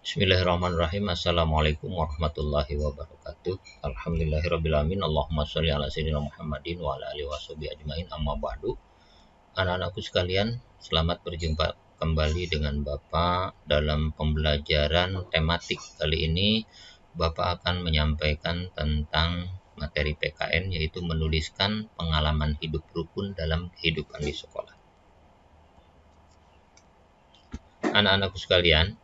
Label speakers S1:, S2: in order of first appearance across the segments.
S1: Bismillahirrahmanirrahim. Assalamualaikum warahmatullahi wabarakatuh. Alhamdulillahirrabbilalamin. Allahumma sholli ala sayyidina Muhammadin wa ala alihi washabihi ajmain. Amma ba'du. Anak-anakku sekalian, selamat berjumpa kembali dengan Bapak dalam pembelajaran tematik. Kali ini Bapak akan menyampaikan tentang materi PKN, yaitu menuliskan pengalaman hidup rukun dalam kehidupan di sekolah. Anak-anakku sekalian,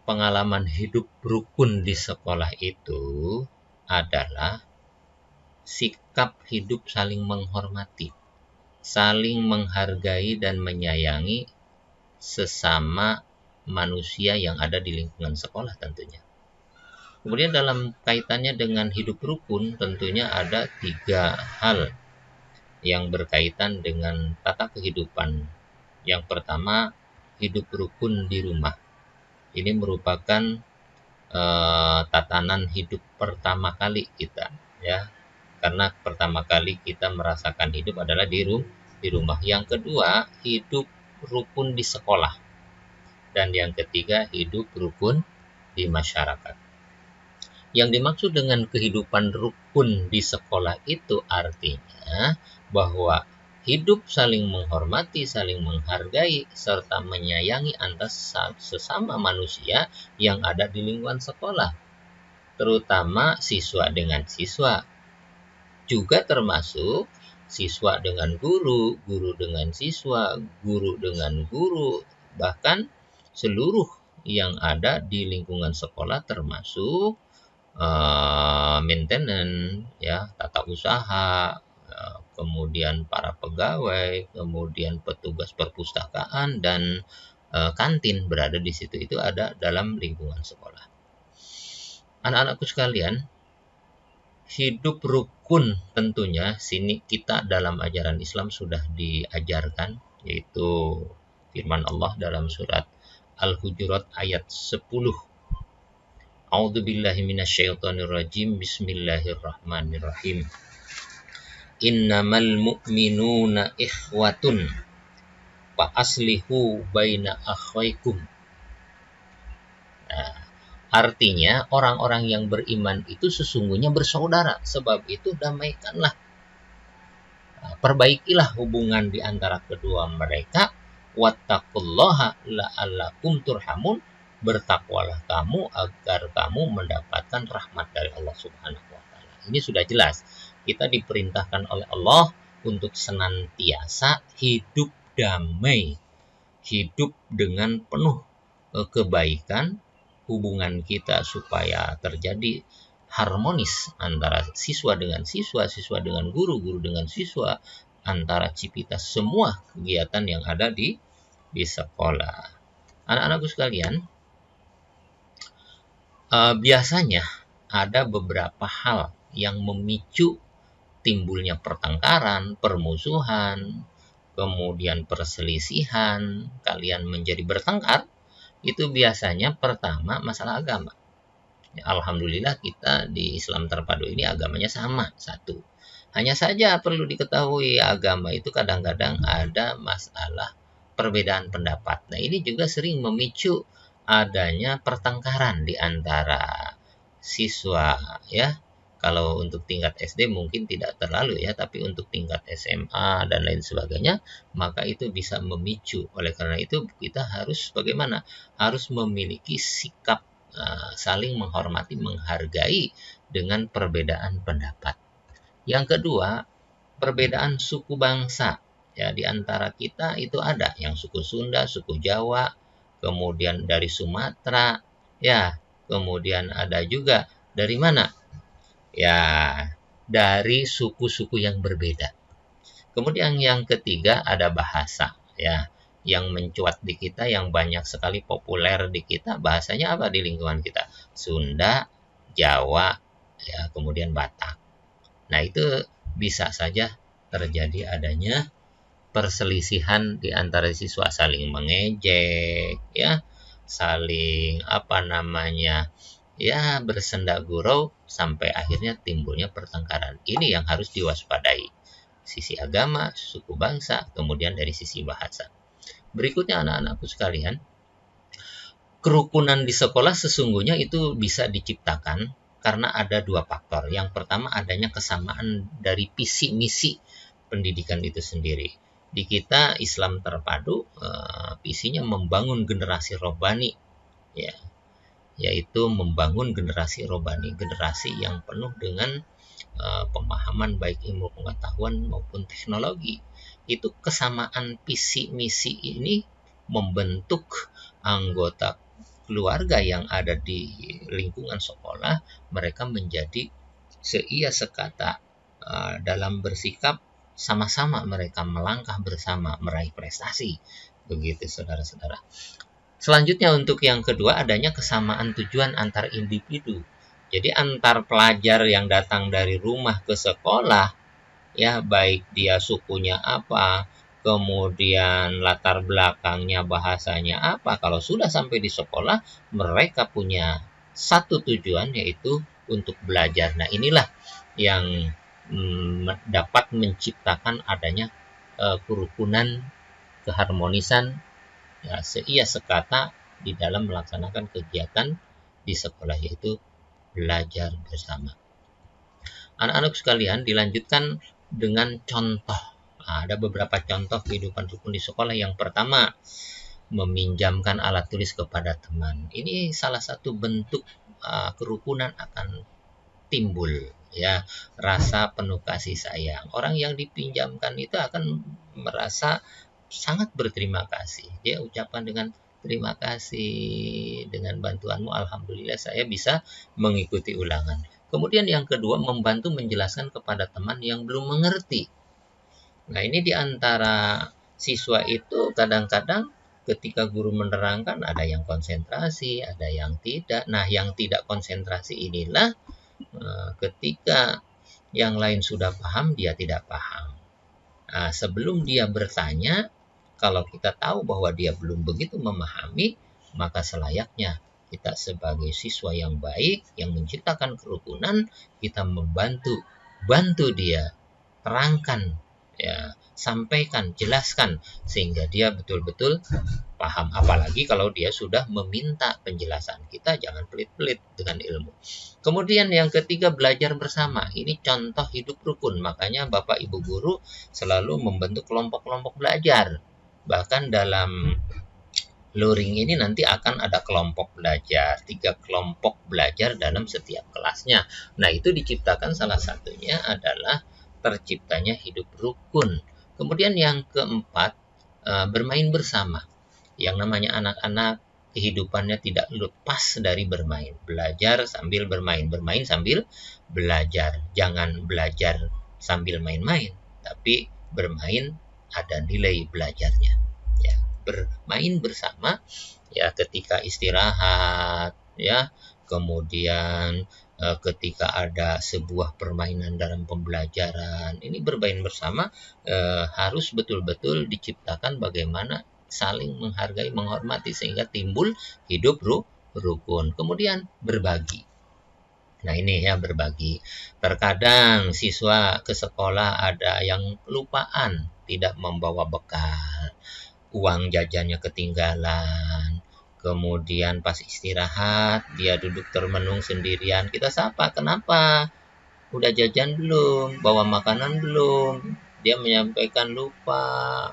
S1: pengalaman hidup rukun di sekolah itu adalah sikap hidup saling menghormati, saling menghargai dan menyayangi sesama manusia yang ada di lingkungan sekolah tentunya. Kemudian dalam kaitannya dengan hidup rukun tentunya ada 3 hal yang berkaitan dengan tata kehidupan. Yang pertama, hidup rukun di rumah. Ini merupakan tatanan hidup pertama kali kita, ya, karena pertama kali kita merasakan hidup adalah di rumah. Yang kedua, hidup rukun di sekolah, dan yang ketiga, hidup rukun di masyarakat. Yang dimaksud dengan kehidupan rukun di sekolah itu artinya bahwa hidup saling menghormati, saling menghargai, serta menyayangi antar sesama manusia yang ada di lingkungan sekolah, terutama siswa dengan siswa. Juga termasuk siswa dengan guru, guru dengan siswa, guru dengan guru, bahkan seluruh yang ada di lingkungan sekolah, termasuk maintenance, ya, tata usaha, kemudian para pegawai, kemudian petugas perpustakaan dan kantin berada di situ. Itu ada dalam lingkungan sekolah. Anak-anakku sekalian, hidup rukun tentunya sini kita dalam ajaran Islam sudah diajarkan, yaitu firman Allah dalam surat Al-Hujurat ayat 10. A'udzubillahi minasyaitonirrajim. Bismillahirrahmanirrahim. Innamal mu'minuna ikhwatun fa aslihu baina akhwaikum. Nah, artinya orang-orang yang beriman itu sesungguhnya bersaudara, sebab itu damaikanlah, perbaikilah hubungan di antara kedua mereka. Wattaqullaha la'allakum turhamun. Bertakwalah kamu agar kamu mendapatkan rahmat dari Allah Subhanahu wa taala. Ini sudah jelas. Kita diperintahkan oleh Allah untuk senantiasa hidup damai, hidup dengan penuh kebaikan, hubungan kita supaya terjadi harmonis antara siswa dengan siswa, siswa dengan guru, guru dengan siswa, antara civitas semua kegiatan yang ada di sekolah. Anak-anakku sekalian, biasanya ada beberapa hal yang memicu timbulnya pertengkaran, permusuhan, kemudian perselisihan, kalian menjadi bertengkar. Itu biasanya pertama masalah agama. Ya, alhamdulillah kita di Islam terpadu ini agamanya sama, satu. Hanya saja perlu diketahui, agama itu kadang-kadang ada masalah perbedaan pendapat. Nah, ini juga sering memicu adanya pertengkaran di antara siswa, ya. Kalau untuk tingkat SD mungkin tidak terlalu, ya, tapi untuk tingkat SMA dan lain sebagainya, maka itu bisa memicu. Oleh karena itu kita harus bagaimana? Harus memiliki sikap saling menghormati, menghargai dengan perbedaan pendapat. Yang kedua, perbedaan suku bangsa. Ya, di antara kita itu ada yang suku Sunda, suku Jawa, kemudian dari Sumatera, ya, kemudian ada juga dari mana? Ya, dari suku-suku yang berbeda. Kemudian yang ketiga ada bahasa, ya, yang mencuat di kita, yang banyak sekali populer di kita. Bahasanya apa di lingkungan kita? Sunda, Jawa, ya, kemudian Batak. Nah, itu bisa saja terjadi adanya perselisihan di antara siswa, saling mengejek, ya, saling ya, bersenda gurau sampai akhirnya timbulnya pertengkaran. Ini yang harus diwaspadai. Sisi agama, suku bangsa, kemudian dari sisi bahasa. Berikutnya anak-anakku sekalian, kerukunan di sekolah sesungguhnya itu bisa diciptakan karena ada dua faktor. Yang pertama adanya kesamaan dari visi misi pendidikan itu sendiri. Di kita Islam terpadu, visinya membangun generasi robbani, ya, yaitu membangun generasi robbani, generasi yang penuh dengan pemahaman baik ilmu pengetahuan maupun teknologi. Itu kesamaan visi misi ini membentuk anggota keluarga yang ada di lingkungan sekolah, mereka menjadi seia sekata dalam bersikap sama-sama, mereka melangkah bersama meraih prestasi. Begitu saudara-saudara. Selanjutnya untuk yang kedua adanya kesamaan tujuan antar individu. Jadi antar pelajar yang datang dari rumah ke sekolah, ya baik dia sukunya apa, kemudian latar belakangnya, bahasanya apa, kalau sudah sampai di sekolah mereka punya satu tujuan, yaitu untuk belajar. Nah inilah yang dapat menciptakan adanya kerukunan, keharmonisan, ya, seia sekata di dalam melaksanakan kegiatan di sekolah, yaitu belajar bersama. Anak-anak sekalian, dilanjutkan dengan contoh. Nah, ada beberapa contoh kehidupan rukun di sekolah. Yang pertama, meminjamkan alat tulis kepada teman. Ini salah satu bentuk kerukunan akan timbul, ya, rasa penuh kasih sayang. Orang yang dipinjamkan itu akan merasa sangat berterima kasih. Dia ucapan dengan terima kasih, dengan bantuanmu alhamdulillah saya bisa mengikuti ulangan. Kemudian yang kedua, membantu menjelaskan kepada teman yang belum mengerti. Nah ini diantara siswa itu kadang-kadang ketika guru menerangkan ada yang konsentrasi, ada yang tidak. Nah yang tidak konsentrasi inilah ketika yang lain sudah paham, dia tidak paham. Nah, sebelum dia bertanya, kalau kita tahu bahwa dia belum begitu memahami, maka selayaknya kita sebagai siswa yang baik, yang menciptakan kerukunan, kita bantu dia, terangkan, ya, sampaikan, jelaskan, sehingga dia betul-betul paham. Apalagi kalau dia sudah meminta penjelasan, kita jangan pelit-pelit dengan ilmu. Kemudian yang ketiga, belajar bersama. Ini contoh hidup rukun. Makanya Bapak Ibu guru selalu membentuk kelompok-kelompok belajar. Bahkan dalam luring ini nanti akan ada kelompok belajar, 3 kelompok belajar dalam setiap kelasnya. Nah itu diciptakan salah satunya adalah terciptanya hidup rukun. Kemudian yang keempat, bermain bersama. Yang namanya anak-anak kehidupannya tidak lepas dari bermain. Belajar sambil bermain, bermain sambil belajar. Jangan belajar sambil main-main, tapi bermain ada nilai belajarnya. Ya, bermain bersama, ya, ketika istirahat, ya, kemudian ketika ada sebuah permainan dalam pembelajaran, ini bermain bersama harus betul-betul diciptakan bagaimana saling menghargai, menghormati, sehingga timbul hidup rukun. Kemudian berbagi. Nah ini ya, berbagi. Terkadang siswa ke sekolah ada yang kelupaan, tidak membawa bekal, uang jajannya ketinggalan, kemudian pas istirahat dia duduk termenung sendirian. Kita sapa, kenapa? Udah jajan belum? Bawa makanan belum? Dia menyampaikan lupa,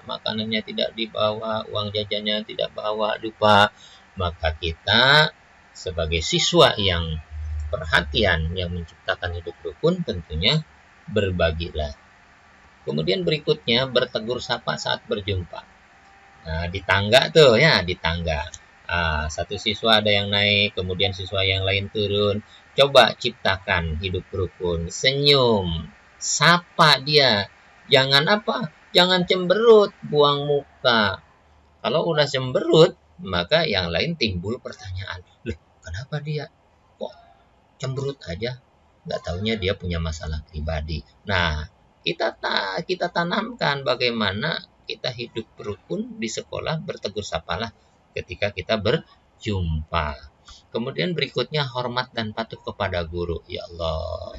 S1: makanannya tidak dibawa, uang jajannya tidak bawa, lupa. Maka kita sebagai siswa yang perhatian, yang menciptakan hidup rukun, tentunya berbagilah. Kemudian berikutnya, bertegur sapa saat berjumpa. Nah, di tangga tuh ya, di tangga. Satu siswa ada yang naik, kemudian siswa yang lain turun. Coba ciptakan hidup rukun, senyum, sapa dia. Jangan apa? Jangan cemberut, buang muka. Kalau udah cemberut, maka yang lain timbul pertanyaan. Loh, kenapa dia kok cemberut aja? Nggak taunya dia punya masalah pribadi. Nah, kita tanamkan bagaimana kita hidup rukun di sekolah, bertegur sapalah ketika kita berjumpa. Kemudian berikutnya, hormat dan patuh kepada guru. Ya Allah,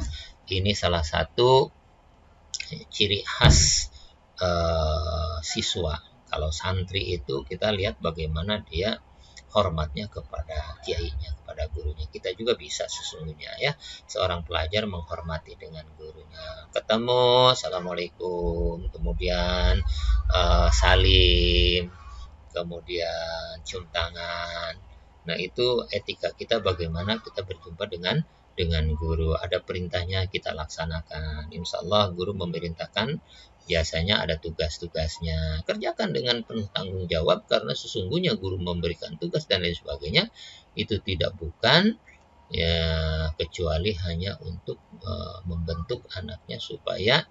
S1: ini salah satu ciri khas siswa. Kalau santri itu kita lihat bagaimana dia hormatnya kepada kiainya, kepada gurunya. Kita juga bisa sesungguhnya ya, seorang pelajar menghormati dengan gurunya. Ketemu, assalamualaikum, kemudian salim, kemudian cium tangan. Nah, itu etika kita bagaimana kita berjumpa dengan guru. Ada perintahnya kita laksanakan. Insya Allah guru memerintahkan, biasanya ada tugas-tugasnya. Kerjakan dengan penuh tanggung jawab karena sesungguhnya guru memberikan tugas dan lain sebagainya itu tidak bukan ya kecuali hanya untuk membentuk anaknya supaya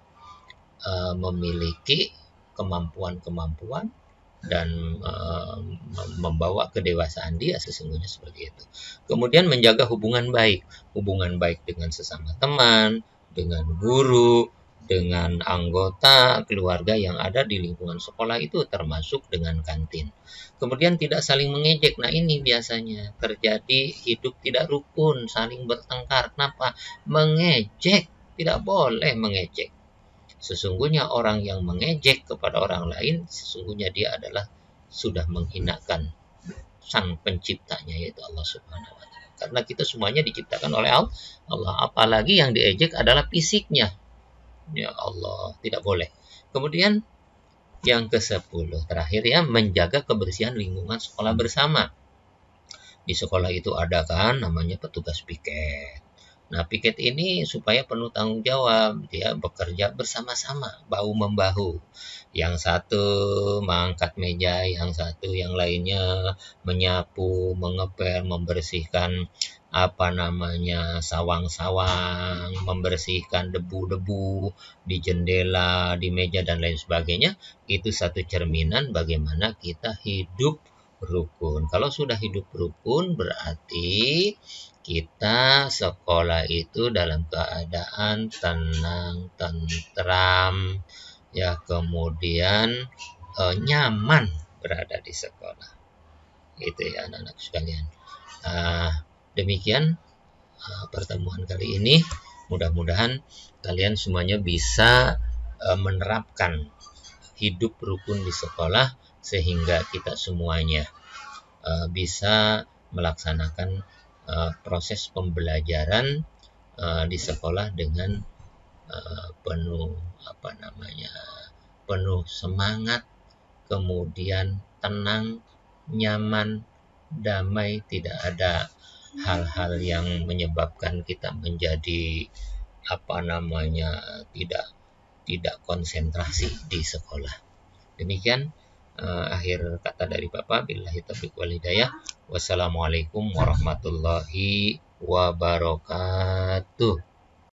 S1: memiliki kemampuan-kemampuan dan membawa kedewasaan dia, sesungguhnya seperti itu. Kemudian menjaga hubungan baik dengan sesama teman, dengan guru, dengan anggota keluarga yang ada di lingkungan sekolah itu, termasuk dengan kantin. Kemudian tidak saling mengejek. Nah, ini biasanya terjadi hidup tidak rukun, saling bertengkar. Kenapa? Mengejek. Tidak boleh mengejek. Sesungguhnya orang yang mengejek kepada orang lain, sesungguhnya dia adalah sudah menghinakan sang penciptanya, yaitu Allah Subhanahu wa Ta'ala. Karena kita semuanya diciptakan oleh Allah. Apalagi yang diejek adalah fisiknya. Ya Allah, tidak boleh. Kemudian yang ke-10 terakhir ya, menjaga kebersihan lingkungan sekolah bersama. Di sekolah itu ada kan namanya petugas piket. Nah, piket ini supaya penuh tanggung jawab, dia bekerja bersama-sama, bahu-membahu. Yang satu mengangkat meja, yang satu yang lainnya menyapu, mengepel, membersihkan sawang-sawang, membersihkan debu-debu di jendela, di meja dan lain sebagainya. Itu satu cerminan bagaimana kita hidup rukun. Kalau sudah hidup rukun berarti kita sekolah itu dalam keadaan tenang, tentram, ya, kemudian nyaman berada di sekolah. Itu ya anak-anak sekalian. Demikian pertemuan kali ini. Mudah-mudahan kalian semuanya bisa menerapkan hidup rukun di sekolah sehingga kita semuanya bisa melaksanakan proses pembelajaran di sekolah dengan penuh penuh semangat, kemudian tenang, nyaman, damai, tidak ada hal-hal yang menyebabkan kita menjadi tidak konsentrasi di sekolah. Demikian akhir kata dari Bapak. Billahi taufiq wal hidayah. Wassalamualaikum warahmatullahi wabarakatuh.